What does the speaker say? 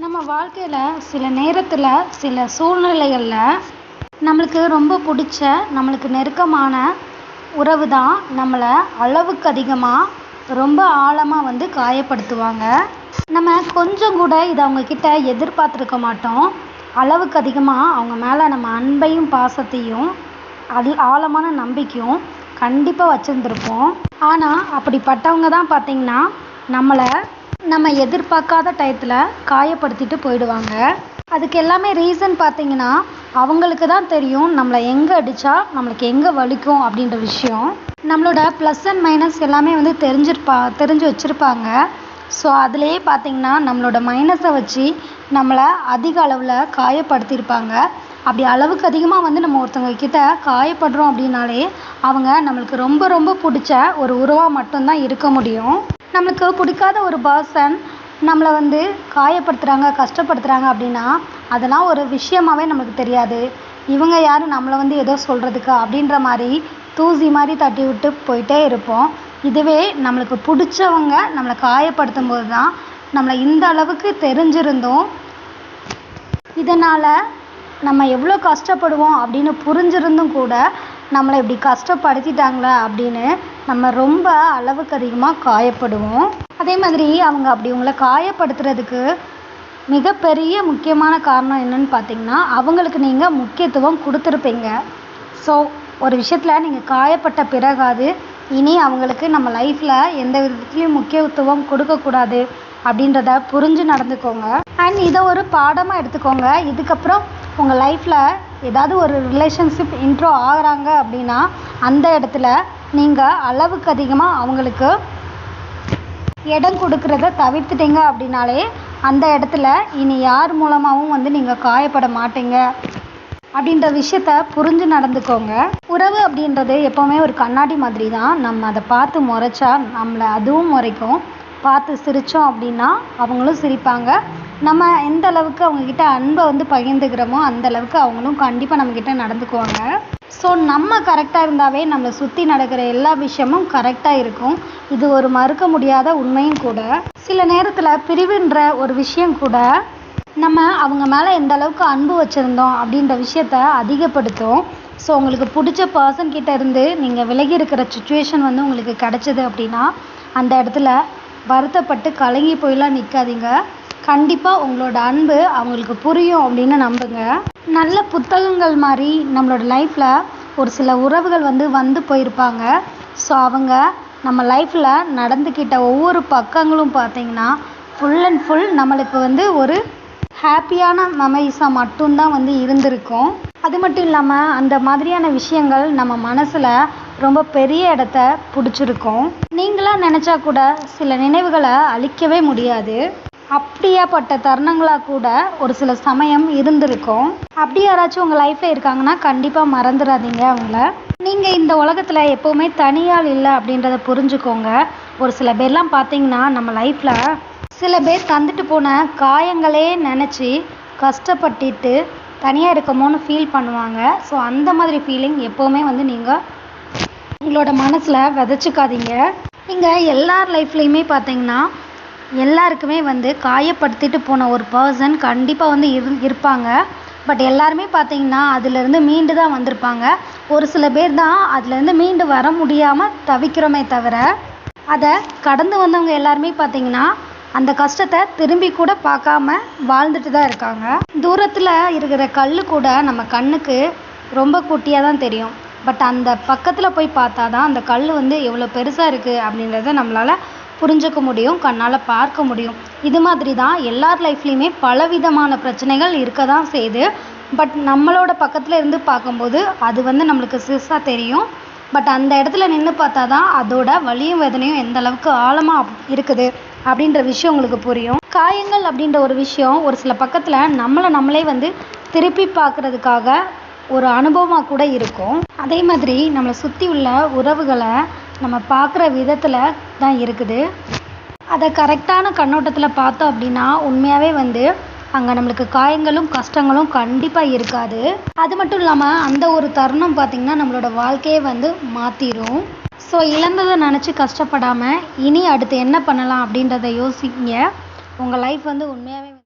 நம்ம வாழ்க்கையில் சில நேரத்தில் சில சூழ்நிலைகளில் நம்மளுக்கு ரொம்ப பிடிச்ச நம்மளுக்கு நெருக்கமான உறவு தான் நம்மளை அளவுக்கு அதிகமாக ரொம்ப ஆழமாக காயப்படுத்துவாங்க. நம்ம கொஞ்சம் கூட இதை அவங்கக்கிட்ட எதிர்பார்த்துருக்க மாட்டோம். அளவுக்கு அதிகமாக அவங்க மேலே நம்ம அன்பையும் பாசத்தையும் ஆழமான நம்பிக்கையும் கண்டிப்பாக வச்சுருந்துருப்போம். ஆனால் அப்படிப்பட்டவங்க தான் பார்த்திங்கன்னா நம்மளை நம்ம எதிர்பார்க்காத டயத்தில் காயப்படுத்திட்டு போயிடுவாங்க. அதுக்கு எல்லாமே ரீசன் பார்த்திங்கன்னா அவங்களுக்கு தான் தெரியும் நம்மளை எங்கே அடித்தா நம்மளுக்கு எங்கே வலிக்கும் அப்படின்ற விஷயம். நம்மளோட ப்ளஸ் அண்ட் மைனஸ் எல்லாமே தெரிஞ்சு வச்சுருப்பாங்க. ஸோ அதுலேயே பார்த்திங்கன்னா நம்மளோட மைனஸை வச்சு நம்மளை அதிக அளவில் காயப்படுத்தியிருப்பாங்க. அப்படி அளவுக்கு அதிகமாக நம்ம ஒருத்தவங்க கிட்ட காயப்படுறோம் அப்படின்னாலே அவங்க நம்மளுக்கு ரொம்ப ரொம்ப பிடிச்ச ஒரு உறவாக மட்டும்தான் இருக்க முடியும். நம்மளுக்கு பிடிக்காத ஒரு பர்சன் நம்மளை காயப்படுத்துகிறாங்க, கஷ்டப்படுத்துகிறாங்க அப்படின்னா அதெல்லாம் ஒரு விஷயமாகவே நமக்கு தெரியாது. இவங்க யார் நம்மளை ஏதோ சொல்கிறதுக்கு அப்படின்ற மாதிரி தூசி மாதிரி தட்டி விட்டு போயிட்டே இருப்போம். இதுவே நம்மளுக்கு பிடிச்சவங்க நம்மளை காயப்படுத்தும் போது தான் நம்மளை இந்த அளவுக்கு தெரிஞ்சிருந்தோம் இதனால் நம்ம எவ்வளோ கஷ்டப்படுவோம் அப்படின்னு புரிஞ்சிருந்தும் கூட நம்மளை இப்படி கஷ்டப்படுத்திட்டாங்களே அப்படின்னு நம்ம ரொம்ப அளவுக்கு அதிகமாக காயப்படுவோம். அதே மாதிரி அவங்க அப்படி உங்களை காயப்படுத்துறதுக்கு மிகப்பெரிய முக்கியமான காரணம் என்னன்னு பார்த்திங்கன்னா அவங்களுக்கு நீங்கள் முக்கியத்துவம் கொடுத்துருப்பீங்க. ஸோ ஒரு விஷயத்தில் நீங்கள் காயப்பட்ட பிறகாது இனி அவங்களுக்கு நம்ம லைஃப்பில் எந்த விதத்துலேயும் முக்கியத்துவம் கொடுக்கக்கூடாது அப்படின்றத புரிஞ்சு நடந்துக்கோங்க. அண்ட் இதை ஒரு பாடமாக எடுத்துக்கோங்க. இதுக்கப்புறம் உங்கள் லைஃப்பில் ஏதாவது ஒரு ரிலேஷன்ஷிப் இன்ட்ரோ ஆகிறாங்க அப்படின்னா அந்த இடத்துல நீங்கள் அளவுக்கு அதிகமாக அவங்களுக்கு இடம் கொடுக்குறத தவிர்த்துட்டீங்க அப்படின்னாலே அந்த இடத்துல இனி யார் மூலமாகவும் நீங்கள் காயப்பட மாட்டீங்க அப்படின்ற விஷயத்த புரிஞ்சு நடந்துக்கோங்க. உறவு அப்படின்றது எப்போவுமே ஒரு கண்ணாடி மாதிரி தான். நம்ம அதை பார்த்து முறைச்சா நம்மளை அதுவும் முறைக்கும். பார்த்து சிரித்தோம் அப்படின்னா அவங்களும் சிரிப்பாங்க. நம்ம எந்த அளவுக்கு அவங்கக்கிட்ட அன்பை பகிர்ந்துக்கிறோமோ அந்த அளவுக்கு அவங்களும் கண்டிப்பாக நம்மக்கிட்ட நடந்துக்குவாங்க. ஸோ நம்ம கரெக்டாக இருந்தாவே நம்மளை சுற்றி நடக்கிற எல்லா விஷயமும் கரெக்டாக இருக்கும். இது ஒரு மறுக்க முடியாத உண்மையும் கூட. சில நேரத்தில் பிரிவுன்ற ஒரு விஷயம் கூட நம்ம அவங்க மேலே எந்த அளவுக்கு அன்பு வச்சுருந்தோம் அப்படின்ற விஷயத்த அதிகப்படுத்தும். ஸோ உங்களுக்கு பிடிச்ச பர்சன் கிட்ட இருந்து நீங்கள் விலகி இருக்கிற சுச்சுவேஷன் உங்களுக்கு கிடச்சிது அப்படின்னா அந்த இடத்துல வருத்தப்பட்டு கலங்கி போயெல்லாம் நிற்காதீங்க. கண்டிப்பாக உங்களோட அன்பு அவங்களுக்கு புரியும் அப்படின்னு நம்புங்க. நல்ல புத்தகங்கள் மாதிரி நம்மளோட லைஃப்பில் ஒரு சில உறவுகள் வந்து போயிருப்பாங்க. ஸோ அவங்க நம்ம லைஃப்பில் நடந்துக்கிட்ட ஒவ்வொரு பக்கங்களும் பார்த்திங்கன்னா ஃபுல் அண்ட் ஃபுல் நம்மளுக்கு ஒரு ஹாப்பியான மெமரிஸாக மட்டும்தான் இருந்திருக்கும். அது மட்டும் இல்லாமல் அந்த மாதிரியான விஷயங்கள் நம்ம மனசில் ரொம்ப பெரிய இடத்த பிடிச்சிருக்கும். நீங்களாக நினச்சா கூட சில நினைவுகளை அழிக்கவே முடியாது. அப்படியாப்பட்ட தருணங்களாக கூட ஒரு சில சமயம் இருந்திருக்கும். அப்படி யாராச்சும் உங்கள் லைஃப்பில் இருக்காங்கன்னா கண்டிப்பாக மறந்துடாதீங்க அவங்கள. நீங்கள் இந்த உலகத்தில் எப்போவுமே தனியாள் இல்லை அப்படின்றத புரிஞ்சுக்கோங்க. ஒரு சில பேர்லாம் பார்த்தீங்கன்னா நம்ம லைஃப்பில் சில பேர் தந்துட்டு போன காயங்களே நினச்சி கஷ்டப்பட்டுட்டு தனியாக இருக்கமோன்னு ஃபீல் பண்ணுவாங்க. ஸோ அந்த மாதிரி ஃபீலிங் எப்போவுமே நீங்கள் உங்களோட மனசில் விதைச்சிக்காதீங்க. நீங்கள் எல்லார் லைஃப்லேயுமே பார்த்தீங்கன்னா எல்லாருக்குமே காயப்படுத்திட்டு போன ஒரு பர்சன் கண்டிப்பாக இருப்பாங்க. பட் எல்லாருமே பார்த்தீங்கன்னா அதிலேருந்து மீண்டு தான் வந்திருப்பாங்க. ஒரு சில பேர் தான் அதுலேருந்து மீண்டு வர முடியாமல் தவிக்கிறோமே தவிர அதை கடந்து வந்தவங்க எல்லாருமே பார்த்தீங்கன்னா அந்த கஷ்டத்தை திரும்பி கூட பார்க்காம வாழ்ந்துட்டு தான் இருக்காங்க. தூரத்தில் இருக்கிற கல் கூட நம்ம கண்ணுக்கு ரொம்ப குட்டியாக தான் தெரியும். பட் அந்த பக்கத்தில் போய் பார்த்தா தான் அந்த கல் எவ்வளோ பெருசாக இருக்குது அப்படின்றத நம்மளால் புரிஞ்சுக்க முடியும், கண்ணால் பார்க்க முடியும். இது மாதிரி தான் எல்லார் லைஃப்லேயுமே பலவிதமான பிரச்சனைகள் இருக்க தான் செய்யுது. பட் நம்மளோட பக்கத்தில் இருந்து பார்க்கும்போது அது நம்மளுக்கு சிறுசாக தெரியும். பட் அந்த இடத்துல நின்று பார்த்தா தான் அதோட வலியும் வேதனையும் எந்த அளவுக்கு ஆழமாக இருக்குது அப்படின்ற விஷயம் உங்களுக்கு புரியும். காயங்கள் அப்படின்ற ஒரு விஷயம் ஒரு சில பக்கத்தில் நம்மளே திருப்பி பார்க்குறதுக்காக ஒரு அனுபவமாக கூட இருக்கும். அதே மாதிரி நம்மளை சுற்றி உள்ள உறவுகளை நம்ம பார்க்குற விதத்தில் தான் இருக்குது. அதை கரெக்டான கண்ணோட்டத்தில் பார்த்தோம் அப்படின்னா உண்மையாகவே அங்கே நம்மளுக்கு காயங்களும் கஷ்டங்களும் கண்டிப்பாக இருக்காது. அது மட்டும் இல்லாமல் அந்த ஒரு தருணம் பார்த்திங்கன்னா நம்மளோட வாழ்க்கையே மாற்றிடும். ஸோ இழந்ததை நினச்சி கஷ்டப்படாமல் இனி அடுத்து என்ன பண்ணலாம் அப்படின்றத யோசிங்க. உங்கள் லைஃப் உண்மையாகவே